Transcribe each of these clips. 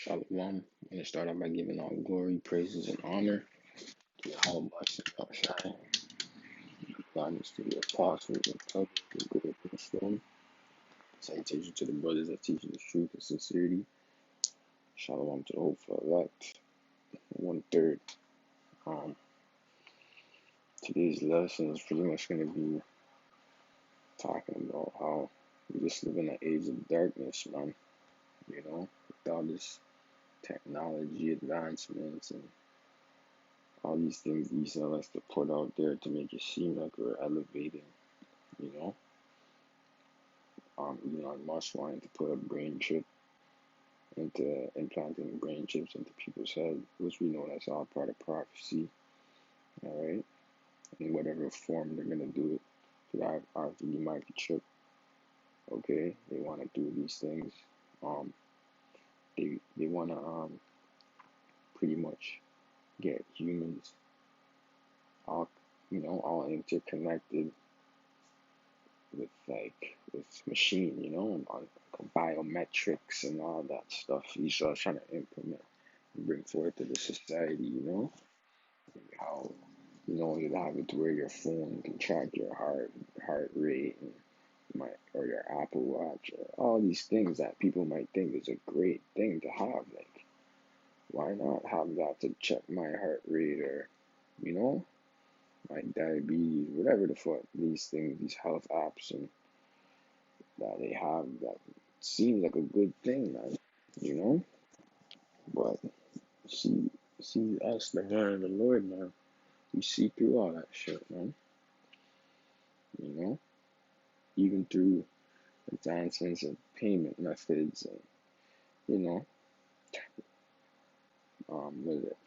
Shalom. I'm going to start off by giving all glory, praises, and honor to Yahweh Bashim Shai, guidance to the apostles and brothers who grew up in the storm. Salutations to the brothers that teach the truth and sincerity. Shalom to the hopeful elect. 1/3. Um, Today's lesson is pretty much going to be talking about how we just live in an age of darkness, man. You know, with all this technology advancements and all these things Esau likes to put out there to make it seem like we're elevating, you know. Elon Musk wanting to put a brain chip into implanting brain chips into people's head, which we know that's all part of prophecy, all right? In whatever form they're gonna do it, to the RFID microchip, okay? They want to do these things. They want to pretty much get humans all all interconnected with machine, on biometrics and all that stuff. He's trying to implement and bring forth to the society, how you'd have it to where your phone can track your heart rate and or your Apple Watch, or all these things that people might think is a great thing to have. Like, why not have that to check my heart rate, or my diabetes, whatever the fuck these things, these health apps and that they have, that seems like a good thing, man, you know? But see us, the man of the Lord, man. We see through all that shit, man. Even through advancements of payment methods and, what is it?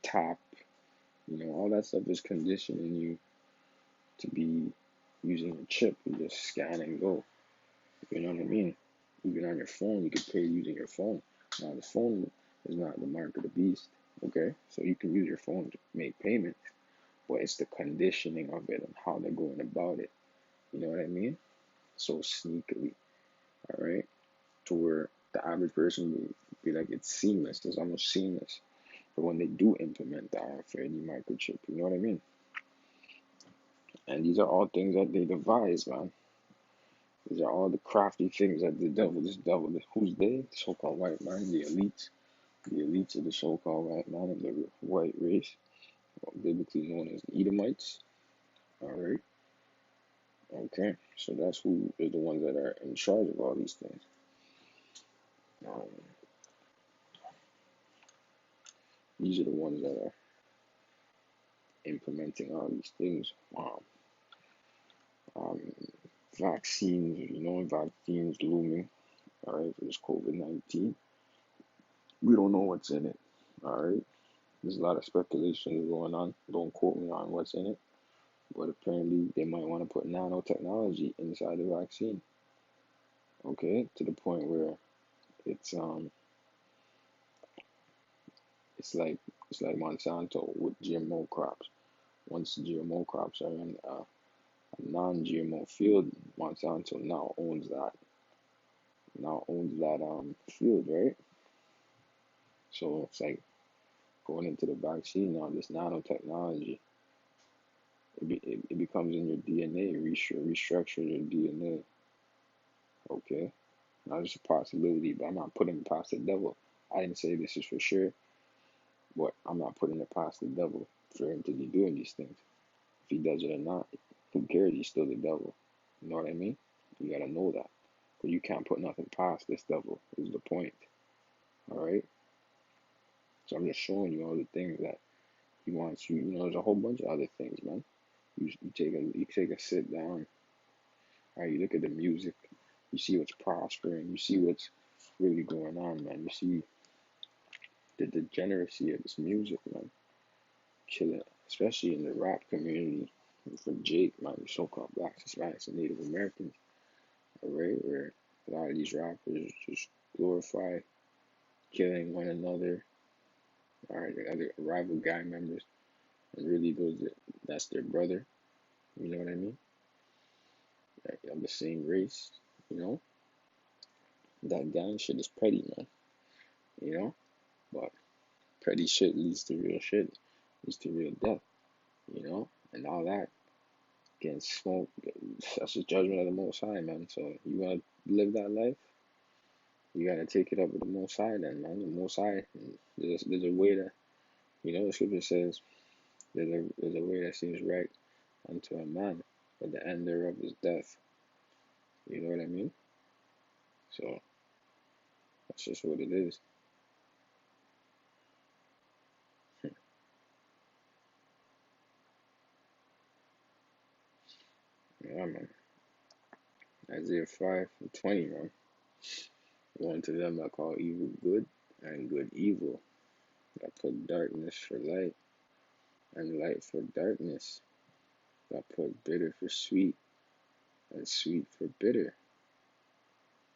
Tap, all that stuff is conditioning you to be using a chip. You just scan and go. You know what I mean? Even on your phone, you can pay using your phone. Now, the phone is not the mark of the beast, okay? So you can use your phone to make payments, but it's the conditioning of it and how they're going about it. You know what I mean? So sneakily, all right? To where the average person would be like, it's seamless. It's almost seamless. But when they do implement the RFID microchip, you know what I mean? And these are all things that they devise, man. These are all the crafty things that who's they? So-called white man, the elites of the so-called white man of the white race, biblically known as the Edomites. All right, okay, so that's who is the ones that are in charge of all these things. Um, these are the ones that are implementing all these things. Um, Vaccines, vaccines looming. All right, for this COVID-19, we don't know what's in it. All right. There's a lot of speculation going on. Don't quote me on what's in it. But apparently they might want to put nanotechnology inside the vaccine. Okay? To the point where it's it's like Monsanto with GMO crops. Once GMO crops are in a non-GMO field, Monsanto now owns that field, right? So it's like going into the vaccine now, this nanotechnology. It becomes in your DNA, restructures your DNA. Okay, now there's a possibility, but I'm not putting it past the devil. I didn't say this is for sure, but I'm not putting it past the devil for him to be doing these things. If he does it or not, who cares? He's still the devil. You know what I mean? You gotta know that. But you can't put nothing past this devil, is the point. Alright? So I'm just showing you all the things that he wants you. There's a whole bunch of other things, man. You take a sit down. Alright, you look at the music, you see what's prospering, you see what's really going on, man. You see the degeneracy of this music, man. Killing, especially in the rap community. For Jake, man, the so-called blacks, Hispanics, and Native Americans, alright, where a lot of these rappers just glorify killing one another, alright, the other rival gang members, and really that's their brother. You know what I mean? Of the same race, That gang shit is petty, man. you know. But petty shit leads to real shit, leads to real death, you know, and all that. Getting smoked, that's the judgment of the Most High, man. So you wanna live that life, you gotta take it up with the Most High, then, man. The Most High, there's a way that, you know, the scripture says there's a way that seems right unto a man, but the end thereof is death. You know what I mean? So that's just what it is. Yeah, man. Isaiah 5:20, man. One to them I call evil good and good evil. I put darkness for light and light for darkness. I put bitter for sweet and sweet for bitter.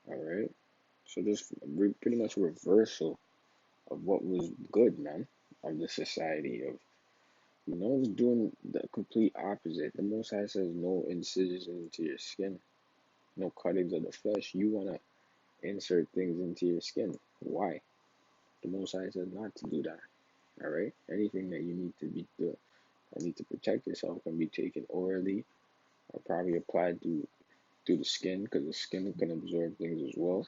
All right. So this pretty much a reversal of what was good, man, of the society of, you know, it's doing the complete opposite. The Most High says no incisions into your skin, no cuttings of the flesh. You wanna insert things into your skin. Why? The Most High says not to do that. All right. Anything that you need to be doing, that need to protect yourself, can be taken orally or probably applied through the skin, because the skin can absorb things as well.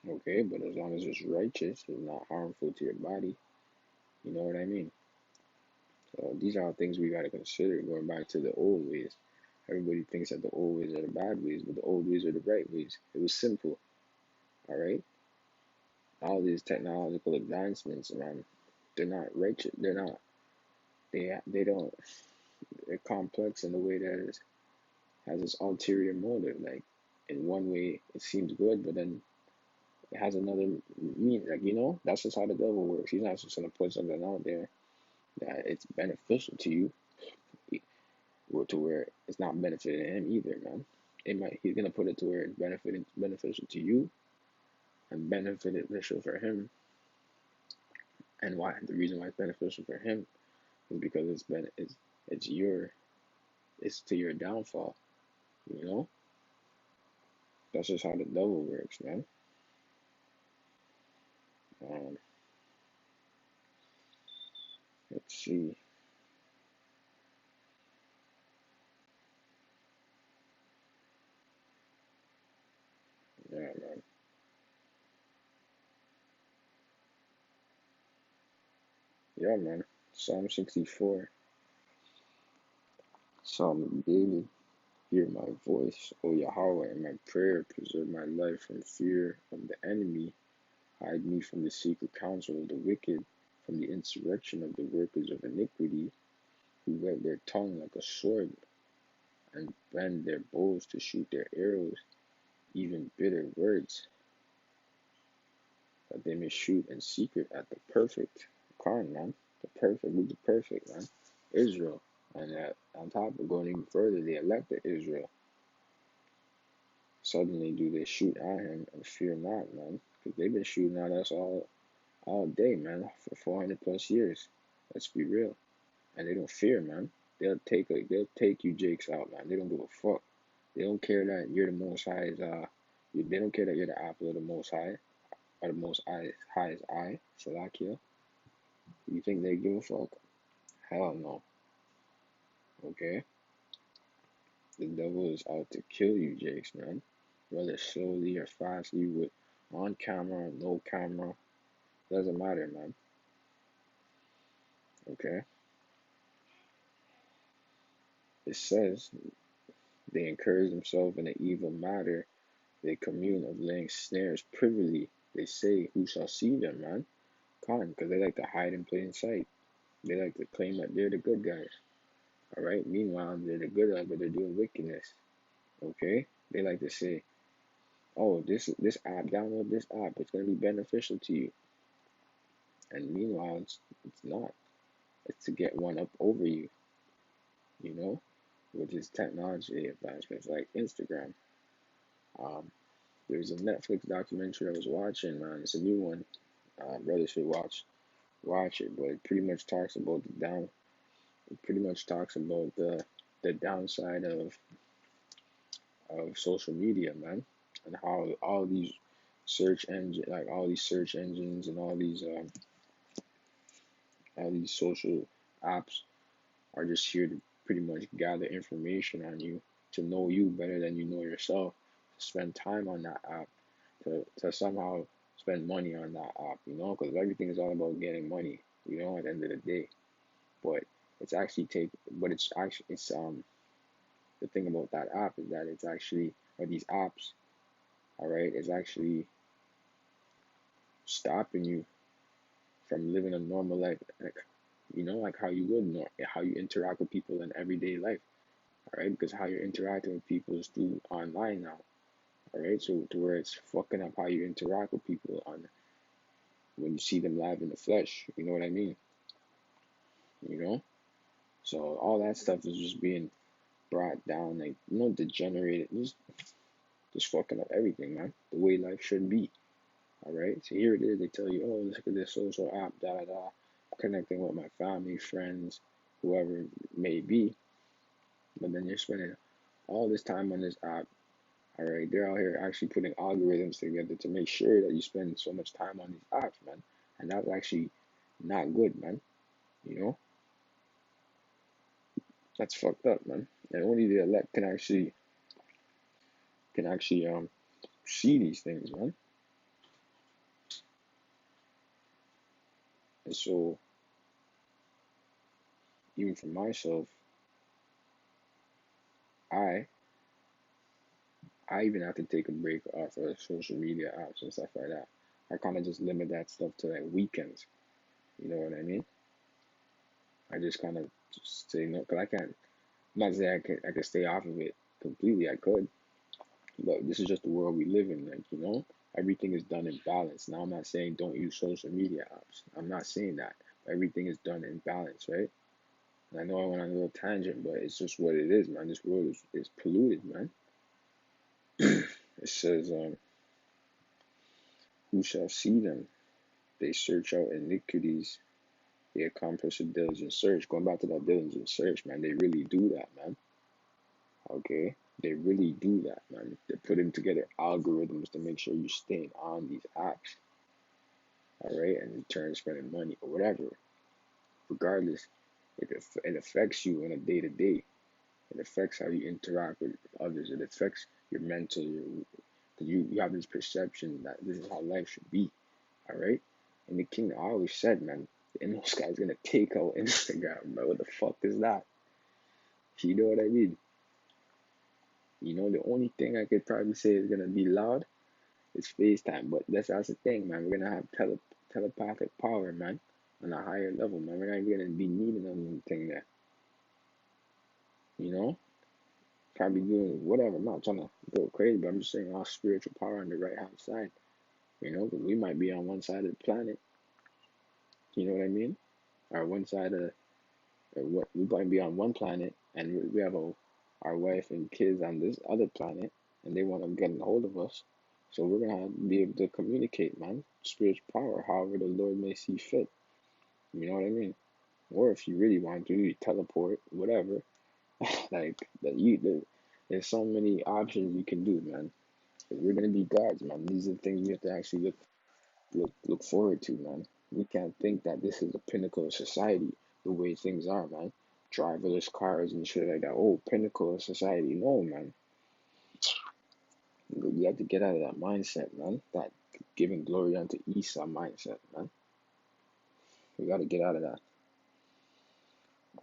Okay, but as long as it's righteous, it's not harmful to your body. You know what I mean? So these are things we gotta consider going back to the old ways. Everybody thinks that the old ways are the bad ways, but the old ways are the right ways. It was simple. All right. All these technological advancements, man, they're not righteous. They're not. They don't. They're complex in the way that it has this ulterior motive. Like in one way, it seems good, but then it has another meaning. Like, you know, that's just how the devil works. He's not just gonna put something out there that it's beneficial to you, or to where it's not benefiting him either, man. He's gonna put it to where it's beneficial to you and beneficial for him. And why? The reason why it's beneficial for him is because it's your it's to your downfall. You know, that's just how the devil works, man. Um, let's see. Yeah, man. Yeah, man. Psalm 64. Psalm of David. Hear my voice, O Yahweh, and my prayer. Preserve my life from fear of the enemy. Hide me from the secret counsel of the wicked, from the insurrection of the workers of iniquity, who whet their tongue like a sword, and bend their bows to shoot their arrows, even bitter words, that they may shoot in secret at the perfect. Quran, man. The perfect, who's the perfect, man? Israel. And on top of going even further, they elected Israel. Suddenly do they shoot at him and fear not, man. Because they've been shooting at us all day, man, for 400 plus years. Let's be real. And they don't fear, man. They'll take you Jakes out, man. They don't give a fuck. They don't care that you're the most highest. They don't care that you're the apple of the most high, or the most highest eye, Salakia. You think they give a fuck? Hell no. Okay. The devil is out to kill you, Jakes, man. Whether slowly or fastly, with on camera, no camera, doesn't matter, man. Okay. It says they encourage themselves in an evil matter. They commune of laying snares privily. They say, who shall see them, man? Con, because they like to hide in plain sight. They like to claim that they're the good guys. All right. Meanwhile, they're the good guys, but they're doing wickedness. Okay. They like to say, oh, this app, download this app. It's gonna be beneficial to you. And meanwhile, it's not. It's to get one up over you. You know, with this technology advancements like Instagram. Um, there's a Netflix documentary I was watching, man. It's a new one. Brothers should watch it, but it pretty much talks about the downside of social media, man, and how all these search engine, like all these search engines and all these social apps are just here to pretty much gather information on you, to know you better than you know yourself, to spend time on that app, to somehow spend money on that app, because everything is all about getting money, at the end of the day. But it's the thing about that app is that it's actually, or these apps, all right, is actually stopping you from living a normal life, like how you would know, how you interact with people in everyday life, all right? Because how you're interacting with people is through online now, all right? So to where it's fucking up how you interact with people on when you see them live in the flesh, you know what I mean? You know? So all that stuff is just being brought down, like, degenerated, just fucking up everything, man. The way life should be. All right. So here it is. They tell you, oh, look at this social app, da da da, connecting with my family, friends, whoever it may be. But then you're spending all this time on this app. All right. They're out here actually putting algorithms together to make sure that you spend so much time on these apps, man. And that's actually not good, man. You know, that's fucked up, man. And only the elect can actually see these things, man. And so even for myself, I I even have to take a break off of social media apps and stuff like that. I kind of just limit that stuff to like weekends. You know what I mean? I just kind of just say no, because I can't. I'm not saying I can stay off of it completely. I could, but this is just the world we live in. Like, everything is done in balance. Now I'm not saying don't use social media apps. I'm not saying that. Everything is done in balance, right? And I know I went on a little tangent, but it's just what it is, man. This world is polluted, man. It says, who shall see them? They search out iniquities. They accomplish a diligent search. Going back to that diligent search, man, they really do that, man. Okay? They really do that, man. They're putting together algorithms to make sure you're staying on these apps, all right? And in turn, spending money or whatever. Regardless, it affects you on a day to day. It affects how you interact with others. It affects your mental, because you have this perception that this is how life should be, all right? And the kingdom, I always said, man, the Innos guy's gonna take out Instagram, bro. What the fuck is that? You know what I mean? The only thing I could probably say is gonna be loud is FaceTime, but that's the thing, man. We're gonna have telepathic power, man, on a higher level, man. We're not even gonna be needing anything there, you know? Probably doing whatever. I'm not trying to go crazy, but I'm just saying our spiritual power on the right hand side, because we might be on one side of the planet, you know what I mean? Or one side of what we might be on one planet and we have our wife and kids on this other planet and they want to get a hold of us. So we're gonna be able to communicate, man. Spiritual power, however the Lord may see fit. You know what I mean? Or if you really want to, you teleport, whatever. Like there's so many options you can do, man. 'Cause we're gonna be gods, man. These are the things we have to actually look forward to, man. We can't think that this is the pinnacle of society, the way things are, man. Driverless cars and shit like that. Oh, pinnacle of society. No, man. You have to get out of that mindset, man. That giving glory unto Esau mindset, man. We got to get out of that.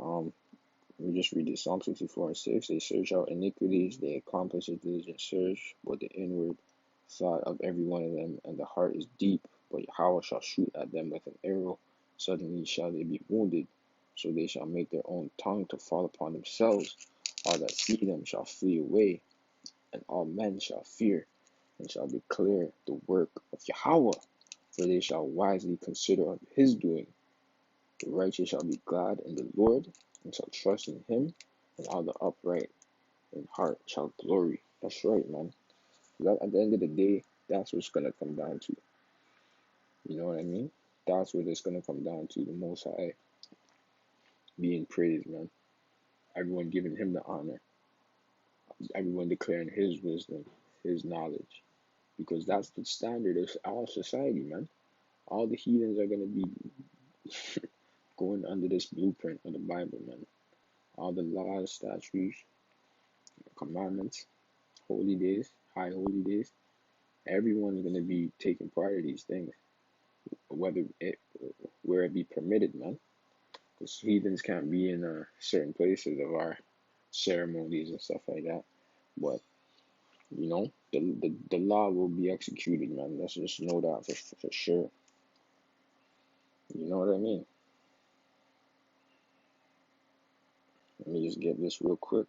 Um, we just read this Psalm 64 and 6. They search out iniquities, they accomplish a diligent search, but the inward thought of every one of them, and the heart is deep. But Yahweh shall shoot at them with an arrow. Suddenly shall they be wounded, so they shall make their own tongue to fall upon themselves. All that see them shall flee away, and all men shall fear, and shall declare the work of Yahweh, for they shall wisely consider of his doing. The righteous shall be glad in the Lord, and shall trust in him, and all the upright in heart shall glory. That's right, man. At the end of the day, that's what it's gonna come down to. You know what I mean? That's what it's gonna come down to. The Most High being praised, man. Everyone giving him the honor. Everyone declaring his wisdom, his knowledge. because that's the standard of our society, man. All the heathens are gonna be going under this blueprint of the Bible, man. All the laws, statutes, commandments, holy days, high holy days. Everyone's gonna be taking part of these things, whether it where it be permitted, man. Because heathens can't be in certain places of our ceremonies and stuff like that. But the law will be executed, man. Let's just know that for sure. You know what I mean? Let me just get this real quick.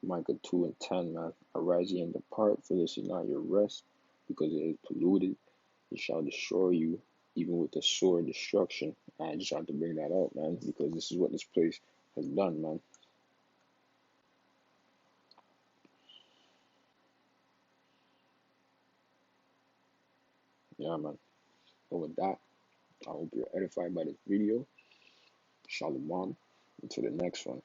Micah 2:10, man. Arise ye and depart, for this is not your rest, because it is polluted. It shall destroy you, even with the sword destruction. I just have to bring that up, man, because this is what this place has done, man. Yeah, man. So with that, I hope you're edified by this video. Shalom. Until the next one.